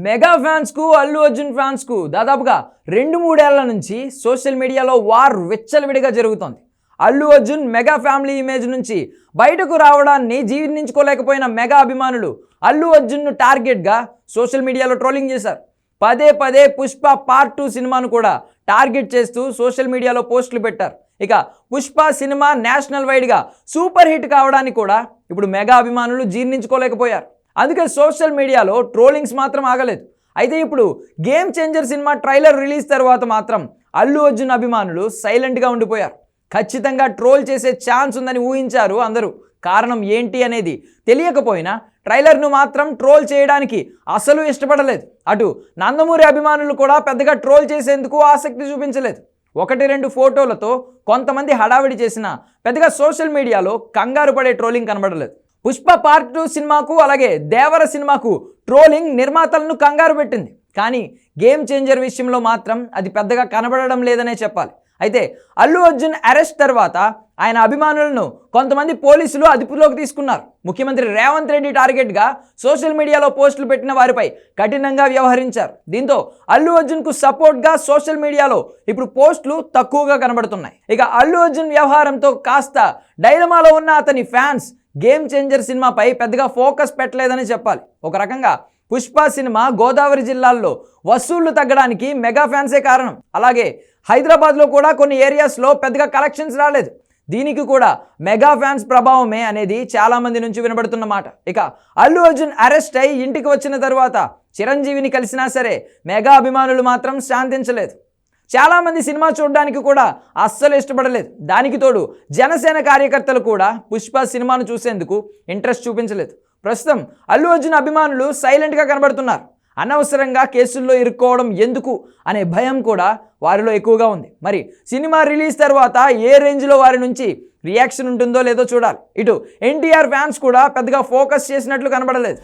Mega ఫ్యాన్స్కు Allu Arjun ఫ్యాన్స్కు దాదాపుగా 2-3 ఏళ్ల నుంచి సోషల్ మీడియాలో వార్ విచ్చలవిడిగా జరుగుతోంది. Allu Arjun mega family image నుంచి బయటకు రావడాన్ని జీర్ణించుకోలేకపోయిన మెగా అభిమానులు అల్లు అర్జున్ను టార్గెట్గా సోషల్ మీడియాలో ట్రోలింగ్ చేశారు. పదే పదే పుష్ప పార్ట్ 2 సినిమాను కూడా టార్గెట్ చేస్తూ సోషల్ మీడియాలో పోస్టులు పెట్టారు. ఇక పుష్ప సినిమా నేషనల్ వైడ్గా సూపర్ హిట్ కావడానికి కూడా ఇప్పుడు మెగా అభిమానులు జీర్ణించుకోలేకపోయారు. అందుకే సోషల్ మీడియాలో ట్రోలింగ్స్ మాత్రం ఆగలేదు. అయితే ఇప్పుడు game changer cinema trailer release తర్వాత మాత్రం అల్లు అర్జున్ అభిమానులు సైలెంట్గా ఉండిపోయారు. ఖచ్చితంగా ట్రోల్ చేసే ఛాన్స్ ఉందని ఊహించారు అందరూ. కారణం ఏంటి అనేది తెలియకపోయినా ట్రైలర్ను మాత్రం ట్రోల్ చేయడానికి అసలు ఇష్టపడలేదు. అటు నందమూరి అభిమానులు కూడా పెద్దగా ట్రోల్ చేసేందుకు ఆసక్తి చూపించలేదు. 1-2 ఫోటోలతో కొంతమంది హడావిడి చేసినా పెద్దగా సోషల్ మీడియాలో కంగారు పడే ట్రోలింగ్ కనబడలేదు. పుష్ప పార్ట్ 2 సినిమాకు అలాగే దేవర సినిమాకు ట్రోలింగ్ నిర్మాతలను కంగారు పెట్టింది. కానీ గేమ్ చేంజర్ విషయంలో మాత్రం అది పెద్దగా కనబడడం లేదనే చెప్పాలి. అయితే అల్లు అర్జున్ అరెస్ట్ తర్వాత ఆయన అభిమానులను కొంతమంది పోలీసులు అదుపులోకి తీసుకున్నారు. ముఖ్యమంత్రి రేవంత్ రెడ్డి టార్గెట్గా సోషల్ మీడియాలో పోస్టులు పెట్టిన వారిపై కఠినంగా వ్యవహరించారు. దీంతో అల్లు అర్జున్కు సపోర్ట్గా సోషల్ మీడియాలో ఇప్పుడు పోస్టులు తక్కువగా కనబడుతున్నాయి. ఇక అల్లు అర్జున్ వ్యవహారంతో కాస్త డైలమాలో ఉన్న అతని ఫ్యాన్స్ గేమ్ చేంజర్ సినిమాపై పెద్దగా ఫోకస్ పెట్టలేదని చెప్పాలి. ఒక రకంగా పుష్ప సినిమా గోదావరి జిల్లాల్లో వసూళ్లు తగ్గడానికి మెగా ఫ్యాన్సే కారణం. అలాగే హైదరాబాద్లో కూడా కొన్ని ఏరియాస్లో పెద్దగా కలెక్షన్స్ రాలేదు. దీనికి కూడా మెగా ఫ్యాన్స్ ప్రభావమే అనేది చాలామంది నుంచి వినబడుతున్న మాట. ఇక అల్లు అర్జున్ అరెస్ట్ అయి ఇంటికి వచ్చిన తర్వాత చిరంజీవిని కలిసినా సరే మెగా అభిమానులు మాత్రం శాంతించలేదు. చాలామంది సినిమా చూడడానికి కూడా అస్సలు ఇష్టపడలేదు. దానికి తోడు జనసేన కార్యకర్తలు కూడా పుష్ప సినిమాను చూసేందుకు ఇంట్రెస్ట్ చూపించలేదు. ప్రస్తుతం అల్లు అర్జున్ అభిమానులు సైలెంట్గా కనబడుతున్నారు. అనవసరంగా కేసుల్లో ఇరుక్కోవడం ఎందుకు అనే భయం కూడా వారిలో ఎక్కువగా ఉంది. మరి సినిమా రిలీజ్ తర్వాత ఏ రేంజ్లో వారి నుంచి రియాక్షన్ ఉంటుందో లేదో చూడాలి. ఇటు ఎన్టీఆర్ ఫ్యాన్స్ కూడా పెద్దగా ఫోకస్ చేసినట్లు కనబడలేదు.